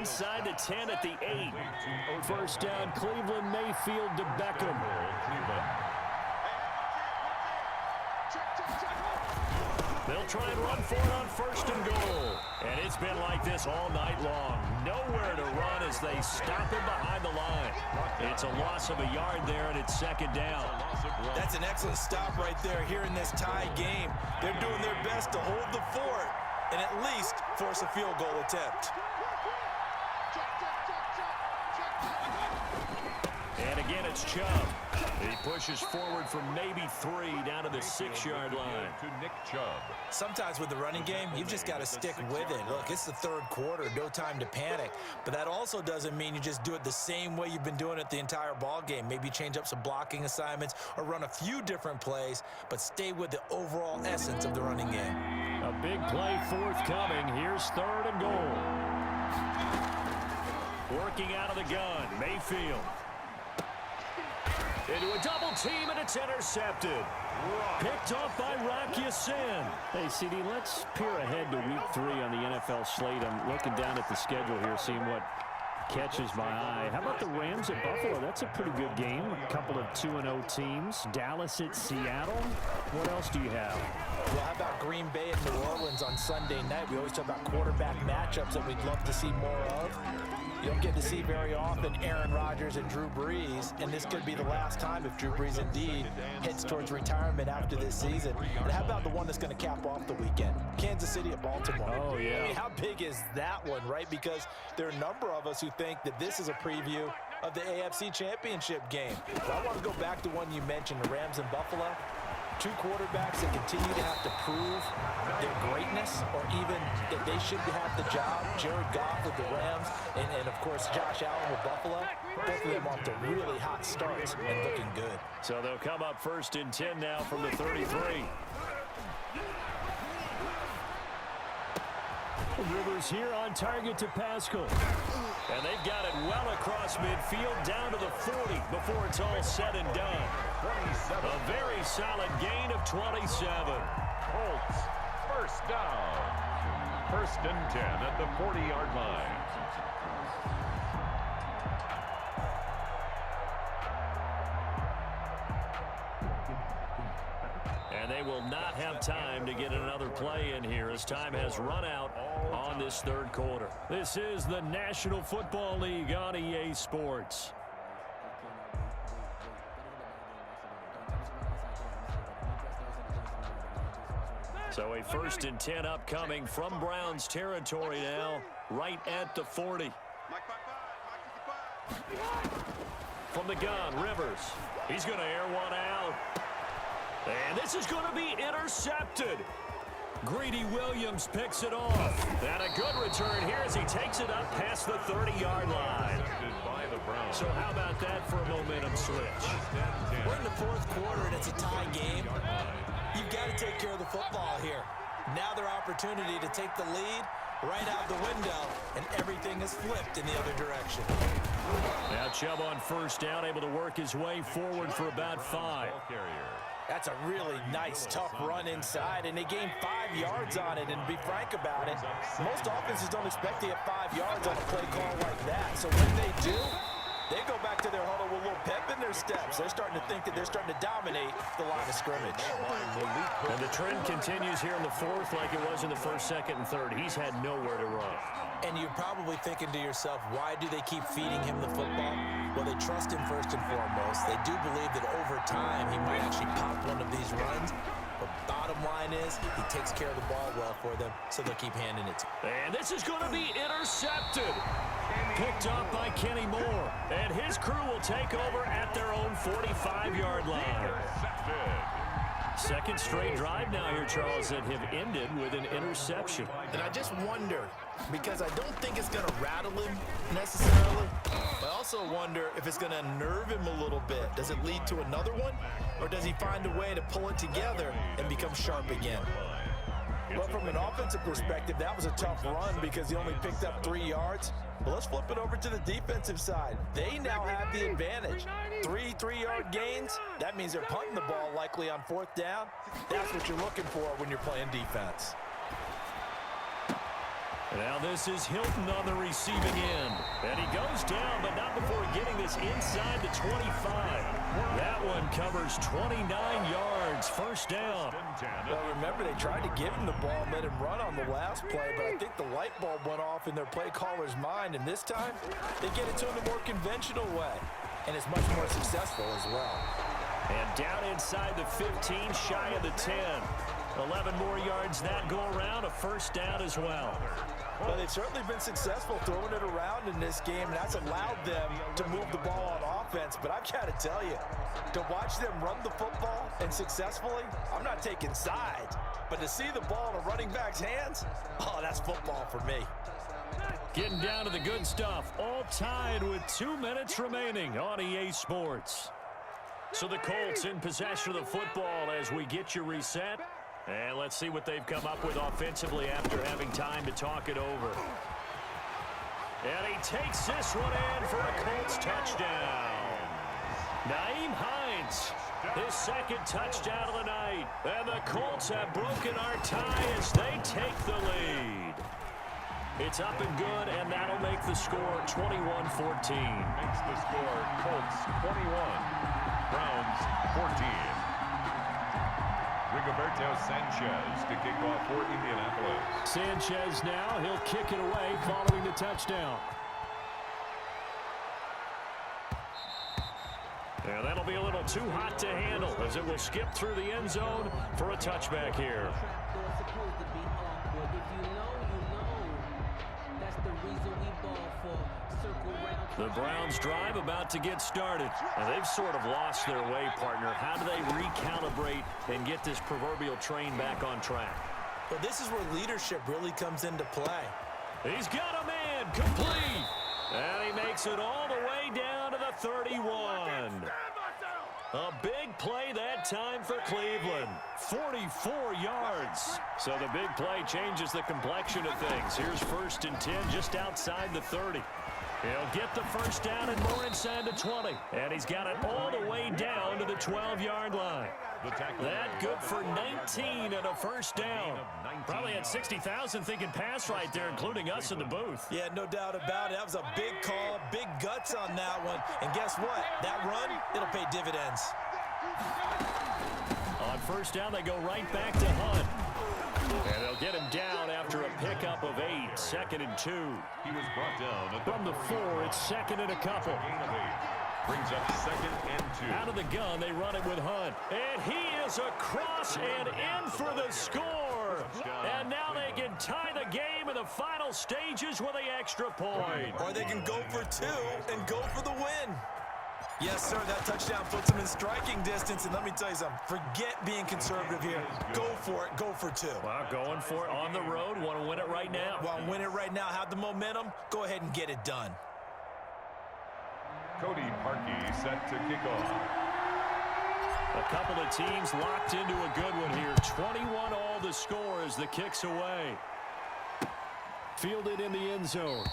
inside the 10 at the 8. First down, Cleveland. Mayfield to Beckham. They'll try and run for it on first and goal. And it's been like this all night long. Nowhere to run as they stop him behind the line. It's a loss of a yard there, and it's second down. That's an excellent stop right there here in this tie game. They're doing their best to hold the fort and at least force a field goal attempt. And again, it's Chubb. He pushes forward from maybe 3 down to the 6-yard line. To Nick Chubb. Sometimes with the running game, you've just got to stick with it. Look, it's the third quarter, no time to panic. But that also doesn't mean you just do it the same way you've been doing it the entire ball game. Maybe change up some blocking assignments or run a few different plays, but stay with the overall essence of the running game. A big play forthcoming. Here's third and goal. Working out of the gun, Mayfield. Into a double team, and it's intercepted. Picked off by Rock Ya-Sin. Hey, CD, let's peer ahead to week 3 on the NFL slate. I'm looking down at the schedule here, seeing what catches my eye. How about the Rams at Buffalo? That's a pretty good game. A couple of 2-0 teams. Dallas at Seattle. What else do you have? Well, how about Green Bay and New Orleans on Sunday night? We always talk about quarterback matchups that we'd love to see more of. You don't get to see very often Aaron Rodgers and Drew Brees, and this could be the last time if Drew Brees indeed heads towards retirement after this season. And how about the one that's going to cap off the weekend? Kansas City at Baltimore. Oh, yeah. I mean, how big is that one, right? Because there are a number of us who think that this is a preview of the AFC Championship game. But I want to go back to one you mentioned, the Rams and Buffalo. Two quarterbacks that continue to have to prove their greatness or even that they should have the job. Jared Goff with the Rams and of course, Josh Allen with Buffalo. Both of them off to really hot starts and looking good. So they'll come up first and 10 now from the 33. Rivers here on target to Pascal. And they've got it well across midfield down to the 40 before it's all said and done. A very solid gain of 27. Colts, first down. First and 10 at the 40-yard line. And they will not have time to get another play in here as time has run out on this third quarter. This is the National Football League on EA Sports. So a first and 10 upcoming from Browns territory now, right at the 40. From the gun, Rivers. He's going to air one out. And this is going to be intercepted. Greedy Williams picks it off. And a good return here as he takes it up past the 30-yard line. So how about that for a momentum switch? We're in the fourth quarter and it's a tie game. You've got to take care of the football here. Now their opportunity to take the lead right out the window, and everything is flipped in the other direction. Now Chubb on first down, able to work his way forward for about 5. That's a really nice, tough run inside, and they gained 5 yards on it. And to be frank about it, most offenses don't expect to get 5 yards on a play call like that. So when they do, they go back to their huddle with a little pep in their steps. They're starting to think that they're starting to dominate the line of scrimmage. And the trend continues here in the fourth like it was in the first, second, and third. He's had nowhere to run. And you're probably thinking to yourself, why do they keep feeding him the football? Well, they trust him first and foremost. They do believe that over time he might actually pop one of these runs. But bottom line is he takes care of the ball well for them, so they'll keep handing it to him. And this is going to be intercepted. Picked up by Kenny Moore. And his crew will take over at their own 45-yard line. Second straight drive now here, Charles, that have ended with an interception. And I just wonder, because I don't think it's going to rattle him necessarily, I also wonder if it's going to unnerve him a little bit. Does it lead to another one? Or does he find a way to pull it together and become sharp again? Well, from an offensive perspective, that was a tough run because he only picked up 3 yards. But let's flip it over to the defensive side. They now have the advantage. 3 3-yard gains, that means they're punting the ball likely on fourth down. That's what you're looking for when you're playing defense. Now this is Hilton on the receiving end. And he goes down, but not before getting this inside the 25. That one covers 29 yards. First down. Well, remember, they tried to give him the ball and let him run on the last play, but I think the light bulb went off in their play caller's mind, and this time they get it to him the more conventional way, and it's much more successful as well. And down inside the 15, shy of the 10. 11 more yards that go around, a first down as well. Well, they've certainly been successful throwing it around in this game, and that's allowed them to move the ball on offense. But I've got to tell you, to watch them run the football and successfully, I'm not taking sides. But to see the ball in a running back's hands, oh, that's football for me. Getting down to the good stuff, all tied with 2 minutes remaining on EA Sports. So the Colts in possession of the football as we get you reset. And let's see what they've come up with offensively after having time to talk it over. And he takes this one in for a Colts touchdown. Nyheim Hines, his second touchdown of the night. And the Colts have broken our tie as they take the lead. It's up and good, and that'll make the score 21-14. Makes the score Colts 21, Browns 14. Rigoberto Sanchez to kick off for Indianapolis. Sanchez now, he'll kick it away following the touchdown. And that'll be a little too hot to handle as it will skip through the end zone for a touchback here. The Browns drive about to get started. And they've sort of lost their way, partner. How do they recalibrate and get this proverbial train back on track? Well, this is where leadership really comes into play. He's got a man complete. And he makes it all the way down to the 31. A big play that time for Cleveland. 44 yards. So the big play changes the complexion of things. Here's 1st and 10 just outside the 30. He'll get the first down and more inside the 20. And he's got it all the way down to the 12-yard line. That good for 19 and a first down. Probably had 60,000 thinking pass right there, including us in the booth. Yeah, no doubt about it. That was a big call, big guts on that one. And guess what? That run, it'll pay dividends. On first down, they go right back to Hunt. And they'll get him down after a pickup of 8, 2nd and 2. He was brought down at From the 4, it's 2nd and a couple. Brings up 2nd and 2. Out of the gun, they run it with Hunt. And he is across and in for the score. And now they can tie the game in the final stages with the extra point. Or they can go for 2 and go for the win. Yes, sir, that touchdown puts them in striking distance. And let me tell you something, forget being conservative here. Go for it, go for 2. Well, going for it on the road, want to win it right now. Well, win it right now, have the momentum, go ahead and get it done. Cody Parkey set to kick off. A couple of teams locked into a good one here. 21 all the score as the kick's away. Fielded in the end zone.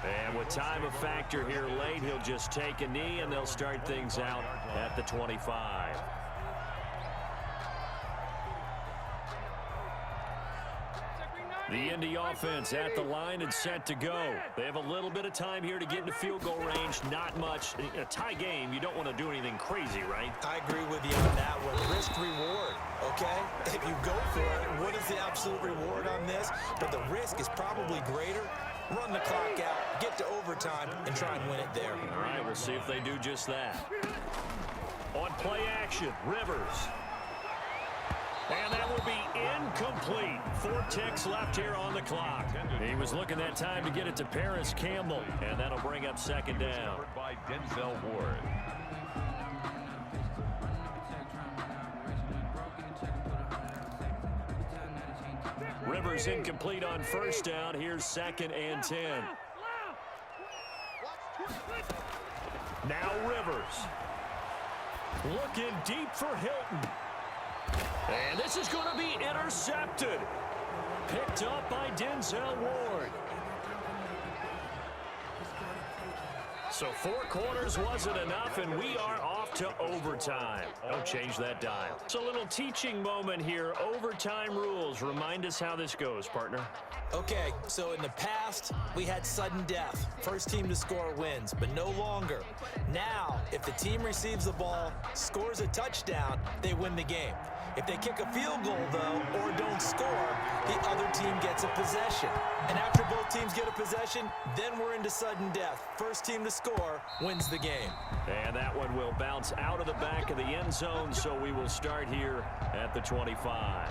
And with time a factor here late, he'll just take a knee and they'll start things out at the 25. The Indy offense at the line and set to go. They have a little bit of time here to get into field goal range. Not much. In a tie game, you don't want to do anything crazy, right? I agree with you on that one. Risk-reward, okay? If you go for it, what is the absolute reward on this? But the risk is probably greater. Run the clock out, get to overtime, and try and win it there. All right, we'll see if they do just that. On play action, Rivers. And that will be incomplete. 4 ticks left here on the clock. He was looking that time to get it to Paris Campbell, and that'll bring up 2nd down. By Denzel Ward. Rivers incomplete on first down. Here's 2nd and 10. Now Rivers. Looking deep for Hilton. And this is going to be intercepted. Picked up by Denzel Ward. So 4 quarters wasn't enough, and we are off to overtime. Don't change that dial. It's a little teaching moment here. Overtime rules. Remind us how this goes, partner. Okay, so in the past, we had sudden death. First team to score wins, but no longer. Now, if the team receives the ball, scores a touchdown, they win the game. If they kick a field goal, though, or don't score, the other team gets a possession. And after both teams get a possession, then we're into sudden death. First team to score wins the game. And that one will bounce out of the back of the end zone, so we will start here at the 25.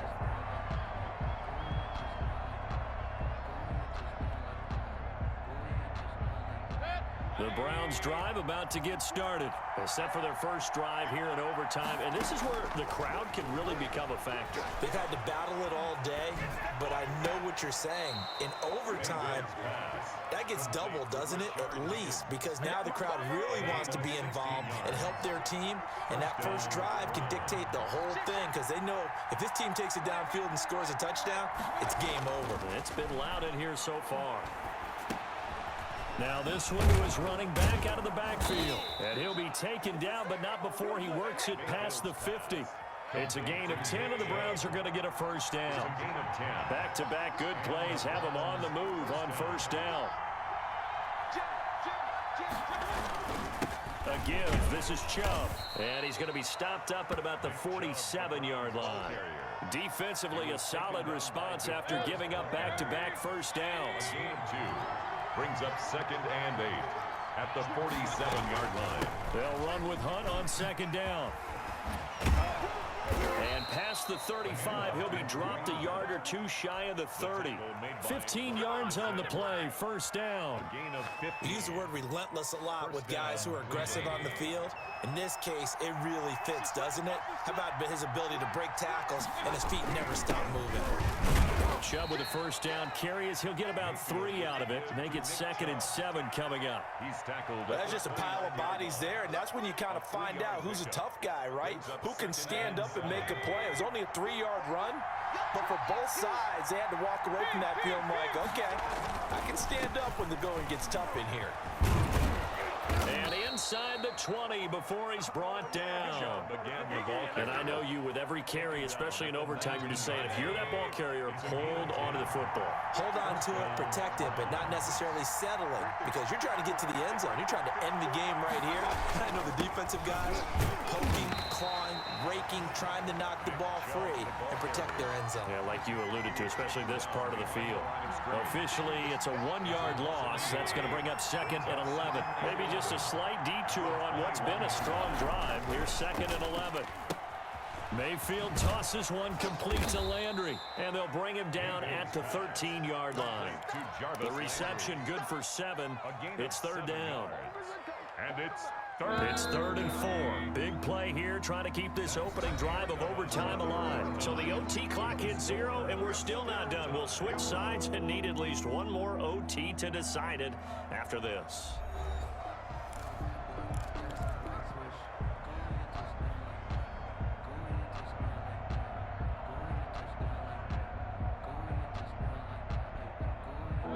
The Browns drive about to get started. They're set for their first drive here in overtime, and this is where the crowd can really become a factor. They've had to battle it all day, but I know what you're saying. In overtime, that gets doubled, doesn't it? At least, because now the crowd really wants to be involved and help their team, and that first drive can dictate the whole thing, because they know if this team takes it downfield and scores a touchdown, it's game over. It's been loud in here so far. Now this one was running back out of the backfield. And he'll be taken down, but not before he works it past the 50. It's a gain of 10, and the Browns are going to get a first down. Back-to-back good plays have them on the move on first down. A give. This is Chubb. And he's going to be stopped up at about the 47-yard line. Defensively, a solid response after giving up back-to-back first downs. Brings up 2nd and 8 at the 47-yard line. They'll run with Hunt on second down. And past the 35, he'll be dropped a yard or two shy of the 30. 15 yards on the play, first down. We use the word relentless a lot with guys who are aggressive on the field. In this case, it really fits, doesn't it? How about his ability to break tackles and his feet never stop moving? Chubb with a first down carry as he'll get about 3 out of it. Make it 2nd and 7 coming up. He's tackled. That's just a pile of bodies there, and that's when you kind of find out who's a tough guy, right? Who can stand up and make a play. It was only a 3-yard run, but for both sides, they had to walk away from that feeling like, okay, I can stand up when the going gets tough in here. And inside the 20 before he's brought down. And I know you with every carry, especially in overtime, you're just saying, if you're that ball carrier, hold on to the football. Hold on to it, protect it, but not necessarily settling, because you're trying to get to the end zone. You're trying to end the game right here. I know the defensive guys poking, clawing, raking, trying to knock the ball free and protect their end zone. Yeah, like you alluded to, especially this part of the field. Officially, it's a 1-yard loss. That's going to bring up 2nd and 11. Maybe just a slight detour on what's been a strong drive. Here's 2nd and 11. Mayfield tosses one complete to Landry, and they'll bring him down at the 13-yard line. The reception good for 7. It's 3rd down. And it's 3rd and 4. Big play here, trying to keep this opening drive of overtime alive. So the OT clock hits 0, and we're still not done. We'll switch sides and need at least one more OT to decide it after this.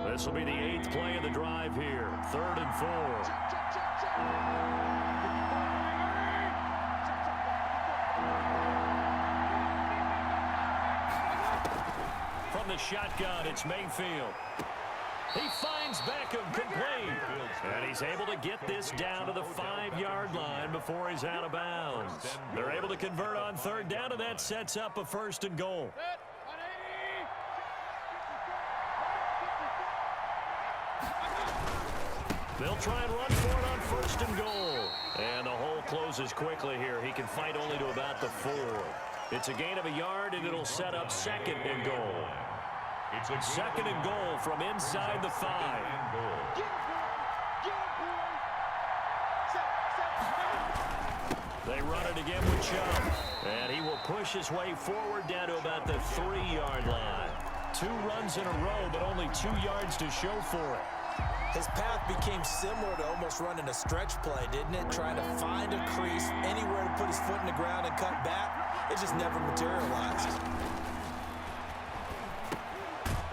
This will be the 8th play of the drive here. 3rd and 4. From the shotgun, it's Mayfield. He finds Beckham complete. And he's able to get this down to the 5-yard line before he's out of bounds. They're able to convert on 3rd down, and that sets up a 1st and goal. They'll try and run for it on 1st and goal. And the hole closes quickly here. He can fight only to about the 4. It's a gain of a yard, and it'll set up 2nd and goal. It's a 2nd and goal from inside the 5. They run it again with Chubb. And he will push his way forward down to about the 3-yard line. 2 runs in a row, but only 2 yards to show for it. His path became similar to almost running a stretch play, didn't it? Trying to find a crease, anywhere to put his foot in the ground and cut back. It just never materialized.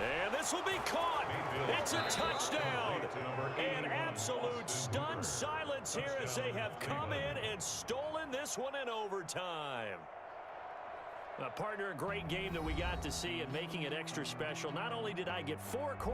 And this will be caught. It's a touchdown. An absolute stunned silence here as they have come in and stolen this one in overtime. Partner, a great game that we got to see, and making it extra special. Not only did I get 4